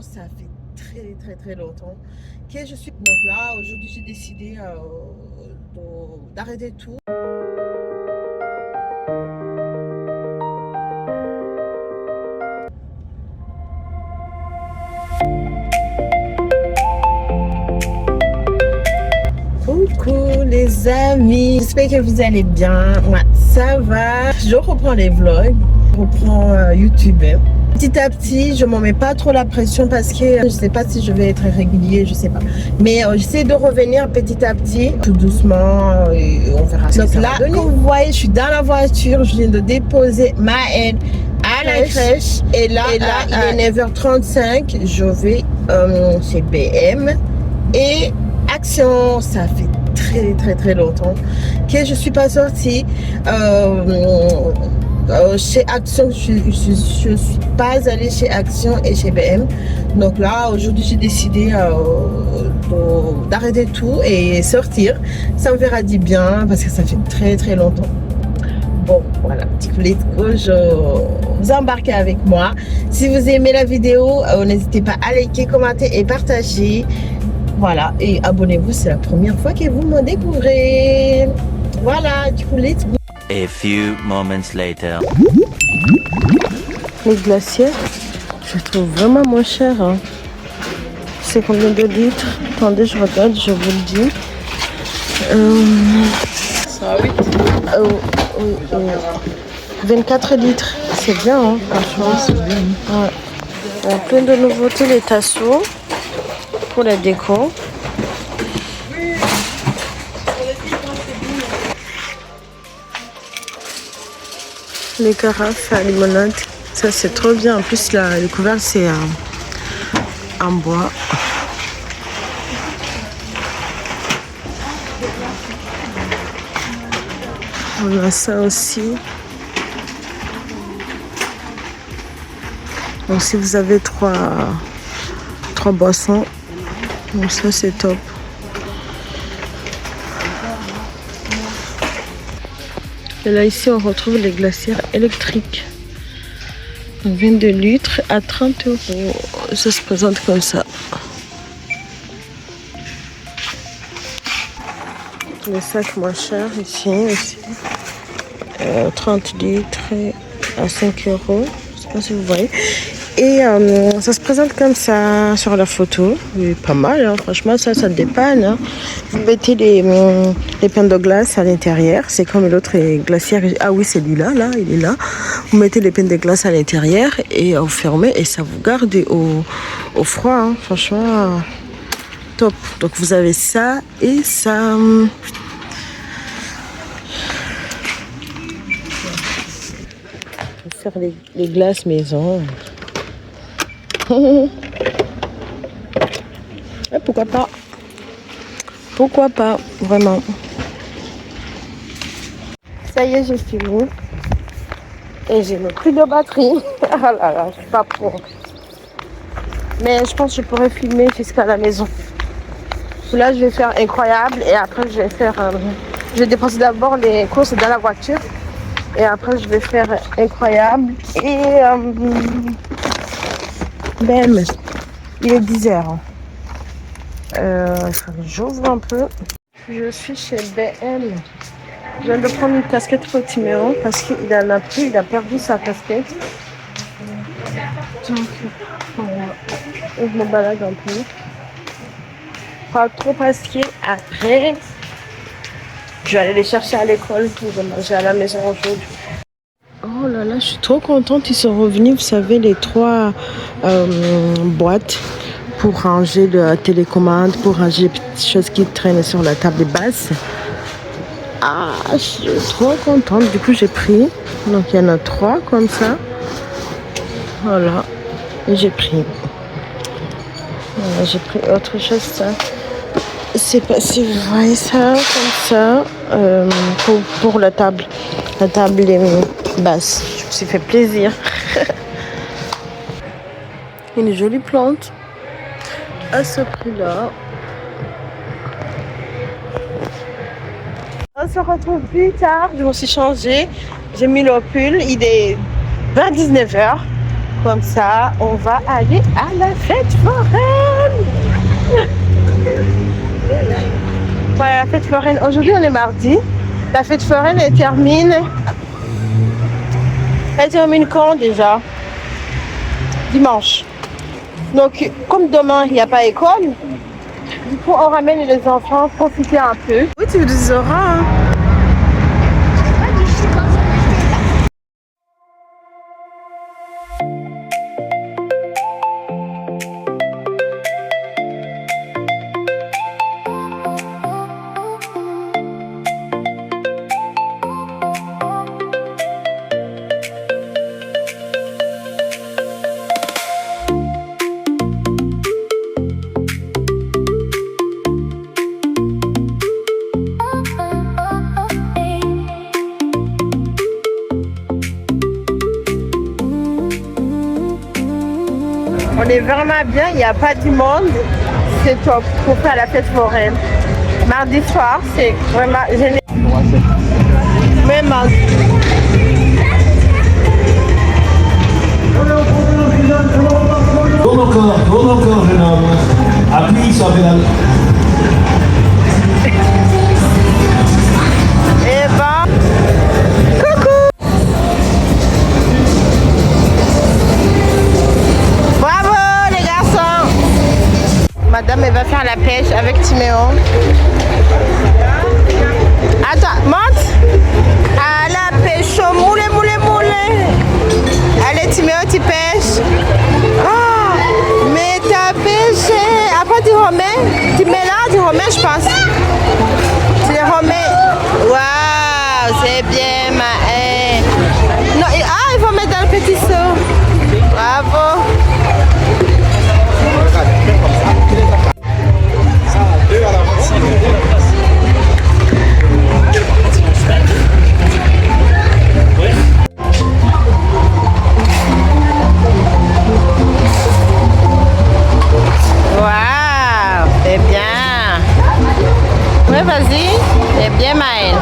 Ça fait très longtemps que je suis. Donc là, aujourd'hui, j'ai décidé d'arrêter tout. Coucou les amis, j'espère que vous allez bien. Moi, ça va. Je reprends les vlogs, je reprends YouTube. Petit à petit, je m'en mets pas trop la pression parce que je sais pas si je vais être régulier, je sais pas. Mais j'essaie de revenir petit à petit, tout doucement, et on verra ce que ça va donner. Comme vous voyez, je suis dans la voiture, je viens de déposer Maëlle à la crèche. Et là, il est 9h35, je vais chez BM. Et Action, ça fait très longtemps que je suis pas sortie. Chez Action, je suis pas allée chez Action et chez BM. Donc là, aujourd'hui, j'ai décidé d'arrêter tout et sortir. Ça me fera du bien parce que ça fait très longtemps. Bon, voilà, petit coup, let's go, vous embarquez avec moi. Si vous aimez la vidéo, n'hésitez pas à liker, commenter et partager. Voilà, et abonnez-vous, c'est la première fois que vous me découvrez. Voilà, du coup, let's go. A few moments later. Les glacières, je trouve vraiment moins cher. Hein. C'est combien de litres? Attendez, je regarde, je vous le dis. 108. 24 litres. C'est bien, hein, franchement. C'est bien. Ouais. Il y a plein de nouveautés, les tasseaux pour la déco. Les carafes à limonade, ça c'est trop bien. En plus, le couvercle c'est en bois. On a ça aussi. Donc si vous avez trois boissons, donc ça c'est top. Et là ici on retrouve les glacières électriques. Donc 22 litres à 30 €. Ça se présente comme ça. Les sacs moins chers ici aussi. 30 litres à 5 €. Je sais pas si vous voyez. Et ça se présente comme ça sur la photo. Oui, pas mal, hein. Franchement, ça dépanne. Hein. Vous mettez les pains de glace à l'intérieur. C'est comme l'autre glacière. Ah oui, celui-là, là, il est là. Vous mettez les pains de glace à l'intérieur et vous fermez et ça vous garde au froid. Hein. Franchement, top. Donc vous avez ça et ça. Faire les glaces maison. Et pourquoi pas? Pourquoi pas, vraiment. Ça y est, j'ai fini. Et j'ai même plus de batterie. Ah là là, je suis pas pour. Mais je pense que je pourrais filmer jusqu'à la maison. Là, je vais faire incroyable. Et après, je vais faire... je vais déposer d'abord les courses dans la voiture. Et après, je vais faire incroyable. Et... BM, il est 10h. J'ouvre un peu. Je suis chez BM. Je viens de prendre une casquette pour Timéo parce qu'il en a plus, il a perdu sa casquette. Donc, je me balade un peu. Pas trop parce qu'après, je vais aller les chercher à l'école pour manger à la maison aujourd'hui. Oh là là, je suis trop contente. Ils sont revenus, vous savez, les 3 boîtes pour ranger la télécommande, pour ranger les petites choses qui traînent sur la table basse. Ah, je suis trop contente. Du coup, j'ai pris. Donc, il y en a 3 comme ça. Voilà. Et j'ai pris. Voilà, j'ai pris autre chose, ça. Je sais pas si vous voyez ça, comme ça. Pour la table. La table est basse. Je me suis fait plaisir. Une jolie plante. À ce prix-là. On se retrouve plus tard. Je me suis changée. J'ai mis le pull. Il est vers 19h. Comme ça, on va aller à la fête foraine. Voilà, la fête foraine. Aujourd'hui, on est mardi. La fête foraine, elle termine. Elle termine quand déjà? Dimanche. Donc, comme demain, il n'y a pas école, du coup, on ramène les enfants profiter un peu. Oui, tu les auras. Hein. On est vraiment bien, il n'y a pas du monde. C'est top pour faire la fête foraine. Mardi soir, c'est vraiment génial. Mais mardi. Tourne encore, jeune homme. Appuie sur la pédale. Et ben, coucou! Bravo les garçons! Madame, elle va faire la pêche avec Timéo. Attends, monte! À la pêche au moule. Allez Timéo, tu pêches. Ah, mais t'as pêché. Après tu remets. Tu mets là, tu remets, je pense. Tu les remets. Waouh, c'est bien, Maë. Non, il faut mettre dans le petit seau. Bravo. Waouh, c'est bien. Oui, vas-y. C'est bien, Maëlle.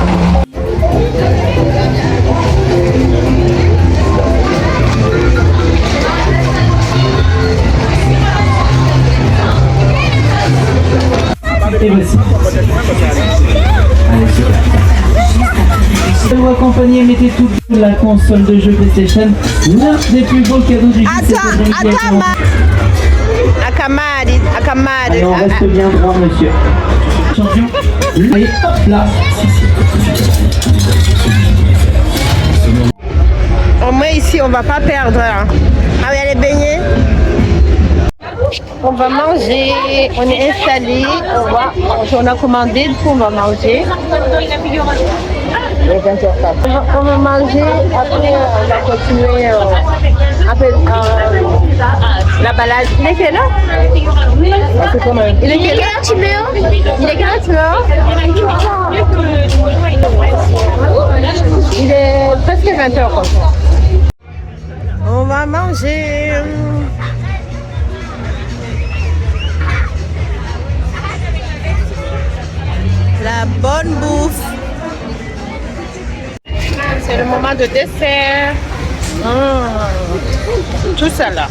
Et voici. Allez, vous accompagner, mettez tout la console de jeu PlayStation. L'un des plus beaux cadeaux du jeu. Akamade. On reste bien droit, monsieur. Champion. Et hop là. Au moins ici, on va pas perdre. Hein. Ah oui, les beignets. On va manger, on est installé, on a commandé, du coup on va manger. On va manger, après on va continuer la balade. Il est quelle heure? Il est quelle heure, Timéo? Il est quelle heure, Timéo? Il est presque 20h comme ça. On va manger. La bonne bouffe. C'est le moment de dessert. Tout ça là.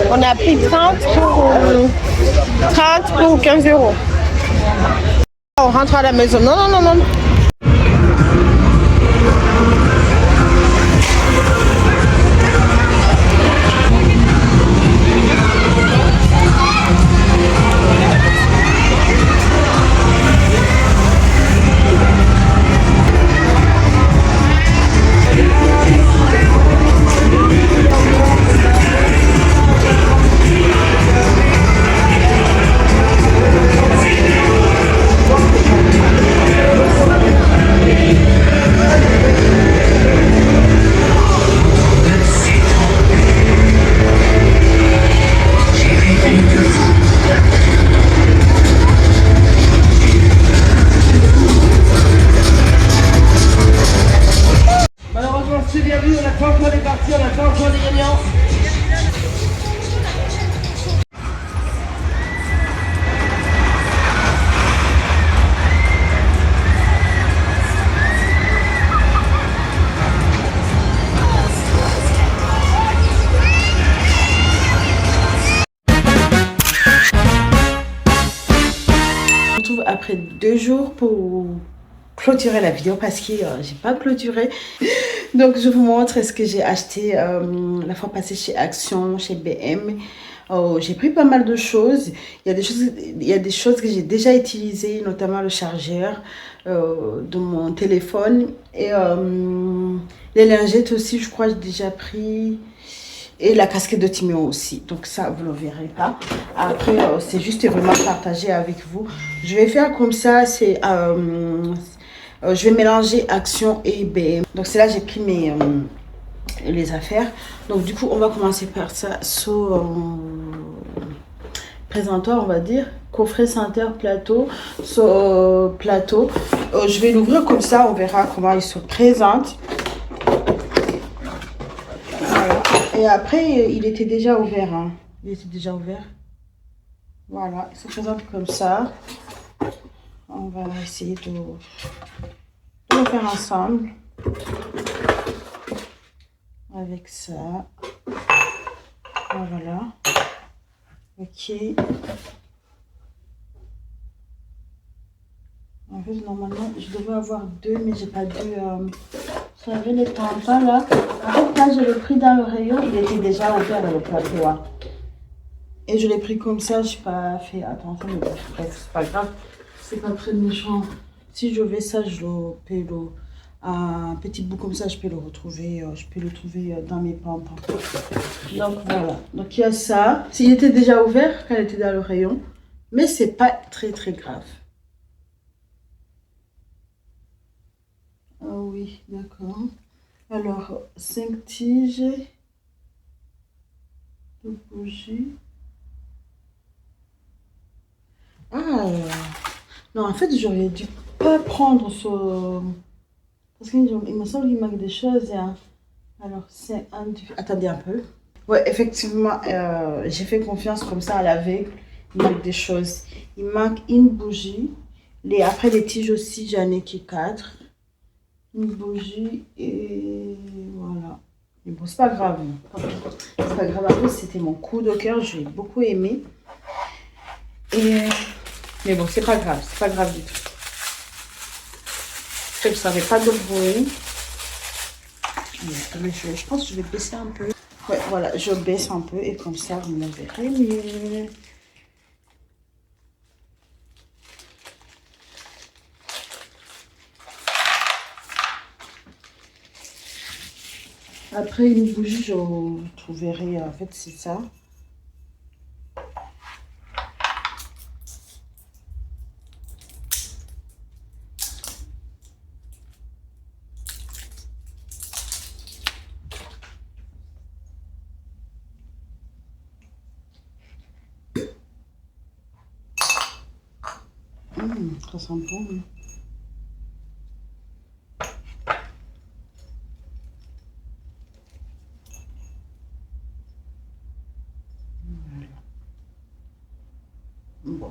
On a pris 30 pour 15 euros. On rentre à la maison. Non. pris 2 jours pour clôturer la vidéo parce que j'ai pas clôturé. Donc je vous montre ce que j'ai acheté la fois passée chez Action, chez BM. J'ai pris pas mal de choses. Il y a des choses que j'ai déjà utilisées, notamment le chargeur de mon téléphone. Et les lingettes aussi, je crois que j'ai déjà pris. Et la casquette de Timéo aussi. Donc ça, vous ne le verrez pas. Après, c'est juste vraiment partagé avec vous. Je vais faire comme ça. C'est je vais mélanger Action et BM. Donc c'est là j'ai pris les affaires. Donc du coup, on va commencer par ça. Présentoir, on va dire. Coffret center plateau. Plateau. Je vais l'ouvrir comme ça. On verra comment il se présente. Voilà. Et après, il était déjà ouvert. Hein. Il était déjà ouvert. Voilà. Il se présente comme ça. On va essayer de le faire ensemble. Avec ça. Voilà. Ok. En fait, normalement, je devais avoir 2, mais j'ai pas 2. J'avais les tampons là. En fait, quand je l'ai pris dans le rayon, il était déjà ouvert dans le plateau. Hein. Et je l'ai pris comme ça, je n'ai pas fait attention, mais bref, c'est pas grave. C'est pas très méchant. Si je vais ça, je le peux un petit bout comme ça, je peux le retrouver. Je peux le trouver dans mes pampons. Donc voilà. Donc il y a ça. S'il était déjà ouvert quand il était dans le rayon, mais c'est pas très grave. Ah oui, d'accord. Alors 5 tiges de bougies. Ah non, en fait, j'aurais dû pas prendre ce. Parce qu'il me semble qu'il manque des choses. Hein. Alors, c'est un... Attendez un peu. Ouais, effectivement, j'ai fait confiance comme ça à l'aveugle. Il manque des choses. Il manque une bougie. Après, les tiges aussi, j'en ai que 4. Une bougie et voilà. Mais bon, c'est pas grave. C'est pas grave. Après, c'était mon coup de cœur. J'ai beaucoup aimé. Mais bon, c'est pas grave. C'est pas grave du tout. Je ne savais pas de bruit. Je pense que je vais baisser un peu. Ouais, voilà, je baisse un peu et comme ça, vous me verrez mieux. Après, une bougie, je trouverai, en fait, c'est ça. Ça sent bon. Hein. Voilà. Bon.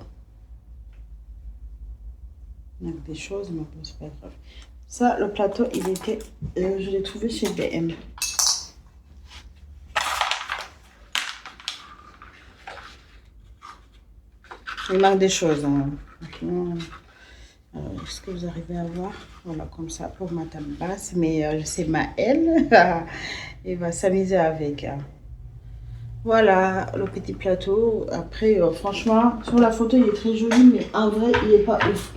Il y a des choses, mais bon, c'est pas grave. Ça, le plateau, il était... je l'ai trouvé chez BM. Il manque des choses. Hein. Est-ce que vous arrivez à voir? Voilà, comme ça, pour ma table basse. Mais c'est Maëlle. Elle va s'amuser avec. Hein. Voilà, le petit plateau. Après, franchement, sur la photo, il est très joli. Mais en vrai, il n'est pas ouf.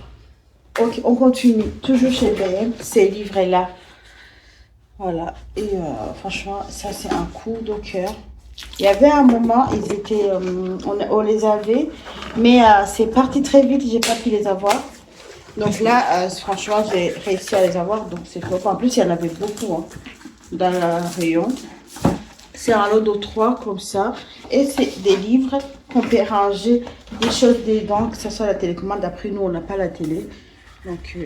Ok, on continue. Toujours chez BM. Ces livrets-là. Voilà. Et franchement, ça, c'est un coup de cœur. Il y avait un moment, ils étaient, on les avait, mais c'est parti très vite, j'ai pas pu les avoir. Donc là, franchement, j'ai réussi à les avoir, donc c'est top. En plus, il y en avait beaucoup hein, dans le rayon. C'est un lot de 3 comme ça. Et c'est des livres qu'on peut ranger des choses dedans, que ce soit la télécommande. Après, nous, on n'a pas la télé. Donc,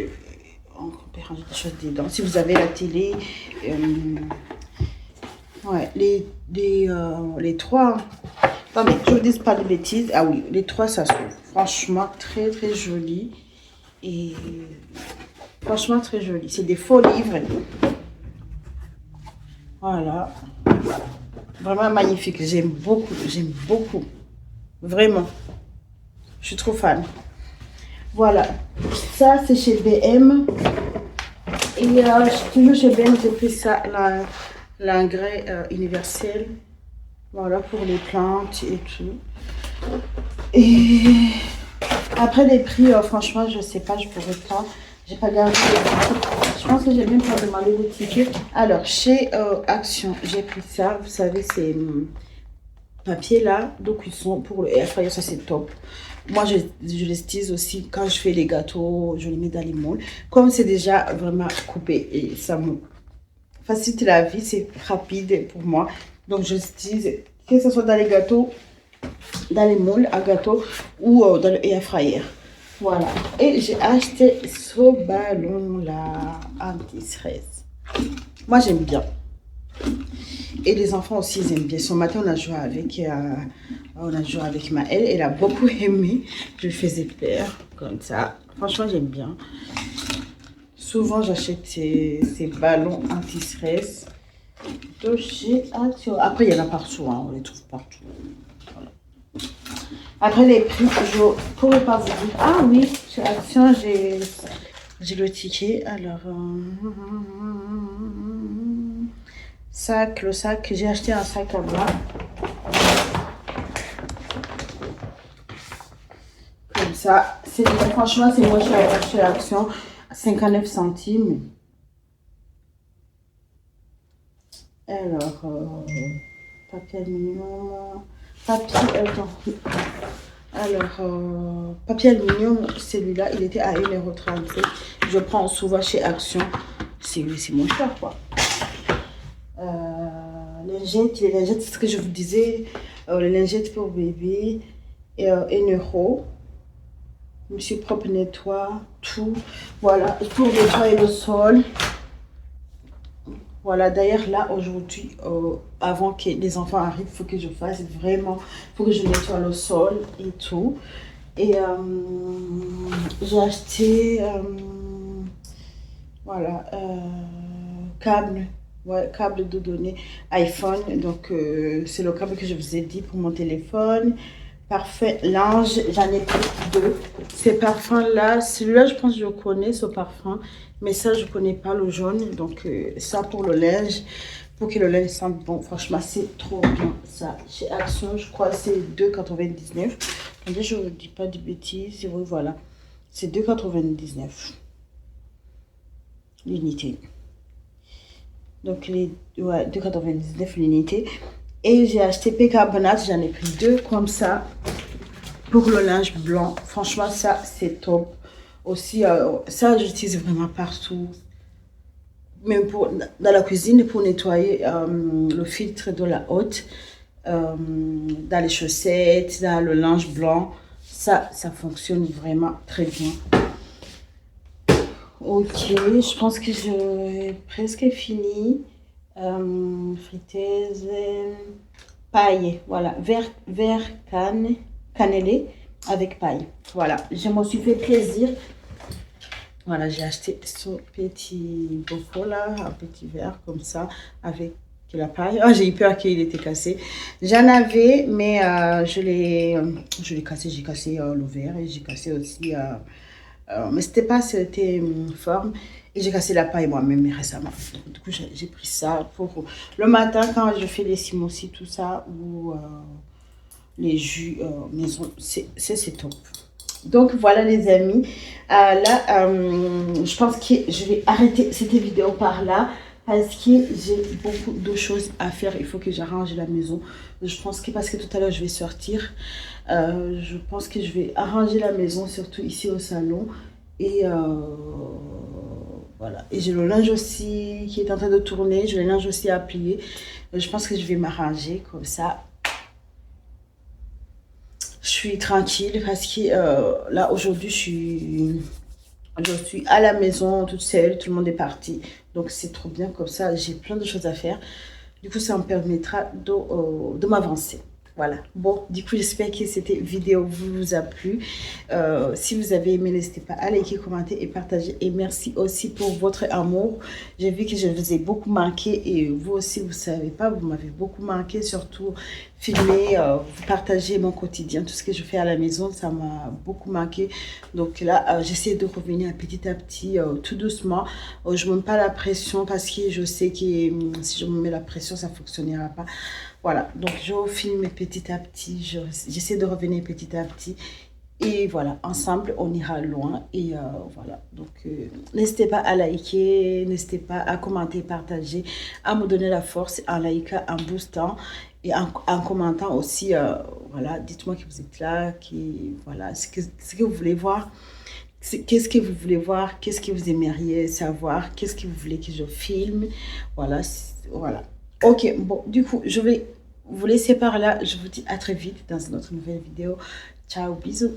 on peut ranger des choses dedans. Si vous avez la télé... ouais, les 3, non mais je ne dis pas de bêtises, ah oui, les 3 ça s'ouvre, franchement très joli et franchement très joli, c'est des faux livres, voilà, vraiment magnifique, j'aime beaucoup, vraiment, je suis trop fan. Voilà, ça c'est chez BM. Et toujours chez BM, j'ai pris ça, l'engrais universel. Voilà, pour les plantes et tout. Et après les prix, franchement, je sais pas, je pourrais pas. J'ai pas gardé les tickets. Je pense que j'ai même pas demandé les tickets. Alors, chez Action, j'ai pris ça. Vous savez, c'est papier là. Donc, ils sont pour le air fryer, ça c'est top. Moi, je les utilise aussi quand je fais les gâteaux, je les mets dans les moules. Comme c'est déjà vraiment coupé et ça me facilite la vie, c'est rapide pour moi. Donc, je l'utilise, que ce soit dans les gâteaux, dans les moules à gâteau ou dans le air fryer. Voilà. Et j'ai acheté ce ballon-là, anti-stress. Moi, j'aime bien. Et les enfants aussi, ils aiment bien. Ce matin, on a joué avec Maëlle. Elle a beaucoup aimé. Je lui faisais peur, comme ça. Franchement, j'aime bien. Souvent, j'achète ces ballons anti-stress. Donc, j'ai Action. Après, il y en a partout. Hein. On les trouve partout. Voilà. Après, les prix, je ne pourrais pas vous dire. Ah oui, chez Action, j'ai le ticket. Alors, le sac, j'ai acheté un sac à bas. Comme ça, franchement, c'est moi cher chez Action, 59 centimes. Alors, papier aluminium, papier aluminium, celui-là, il était à 1,37 €. Je prends souvent chez Action, c'est moins cher, quoi. Les lingettes, c'est ce que je vous disais, les lingettes pour bébé, 1 €. Monsieur Propre nettoie tout. Voilà, pour nettoyer le sol. Voilà, d'ailleurs, là, aujourd'hui, avant que les enfants arrivent, il faut que je fasse vraiment, il faut que je nettoie le sol et tout. Et j'ai acheté, voilà, câble de données iPhone. Donc, c'est le câble que je vous ai dit pour mon téléphone. Parfum Lange, j'en ai pris 2. Ces parfums-là, celui-là, je pense que je connais ce parfum. Mais ça, je ne connais pas le jaune. Donc, ça pour le linge, pour que le linge sente bon. Franchement, c'est trop bien ça. Chez Action, je crois que c'est 2,99 €. Attendez, je ne dis pas de bêtises. Oui, voilà. C'est 2,99 € l'unité. Donc, 2,99 € l'unité. Et j'ai acheté bicarbonate, j'en ai pris 2 comme ça pour le linge blanc. Franchement, ça, c'est top. Aussi, ça, j'utilise vraiment partout. Même dans la cuisine pour nettoyer le filtre de la haute, dans les chaussettes, dans le linge blanc. Ça fonctionne vraiment très bien. Ok, je pense que j'ai presque fini. Friteuse, paille, voilà, vert cannelé avec paille. Voilà, je me suis fait plaisir. Voilà, j'ai acheté ce petit bocaux là, un petit verre comme ça avec la paille. Oh, j'ai eu peur qu'il était cassé. J'en avais, mais je l'ai cassé. J'ai cassé le verre et j'ai cassé aussi. Mais c'était une forme. Et j'ai cassé la paille moi-même récemment. Donc, du coup, j'ai pris ça pour le matin quand je fais les smoothie, tout ça, ou les jus maison. C'est top. Donc, voilà les amis. Là, je pense que je vais arrêter cette vidéo par là. Parce que j'ai beaucoup de choses à faire. Il faut que j'arrange la maison. Je pense que parce que tout à l'heure, je vais sortir. Je pense que je vais arranger la maison, surtout ici au salon. Et voilà. Et j'ai le linge aussi qui est en train de tourner. J'ai le linge aussi à plier. Je pense que je vais m'arranger comme ça. Je suis tranquille parce que là, aujourd'hui, je suis à la maison toute seule. Tout le monde est parti. Donc, c'est trop bien comme ça. J'ai plein de choses à faire. Du coup, ça me permettra de m'avancer. Voilà, bon, du coup, j'espère que cette vidéo vous a plu. Si vous avez aimé, n'hésitez pas à liker, commenter et partager. Et merci aussi pour votre amour. J'ai vu que je vous ai beaucoup manqué et vous aussi, vous ne savez pas, vous m'avez beaucoup manqué. Surtout, filmer, partager mon quotidien, tout ce que je fais à la maison, ça m'a beaucoup manqué. Donc là, j'essaie de revenir petit à petit, tout doucement. Je ne me mets pas la pression parce que je sais que si je me mets la pression, ça ne fonctionnera pas. Voilà, donc je filme petit à petit, j'essaie de revenir petit à petit. Et voilà, ensemble, on ira loin. Et voilà, donc n'hésitez pas à liker, n'hésitez pas à commenter, partager, à me donner la force en likant, en boostant et en commentant aussi. Voilà, dites-moi que vous êtes là, voilà, ce que vous voulez voir. Qu'est-ce que vous voulez voir, qu'est-ce que vous aimeriez savoir, qu'est-ce que vous voulez que je filme. Voilà, voilà. Ok, bon, du coup, je vais vous laisser par là. Je vous dis à très vite dans une autre nouvelle vidéo. Ciao, bisous.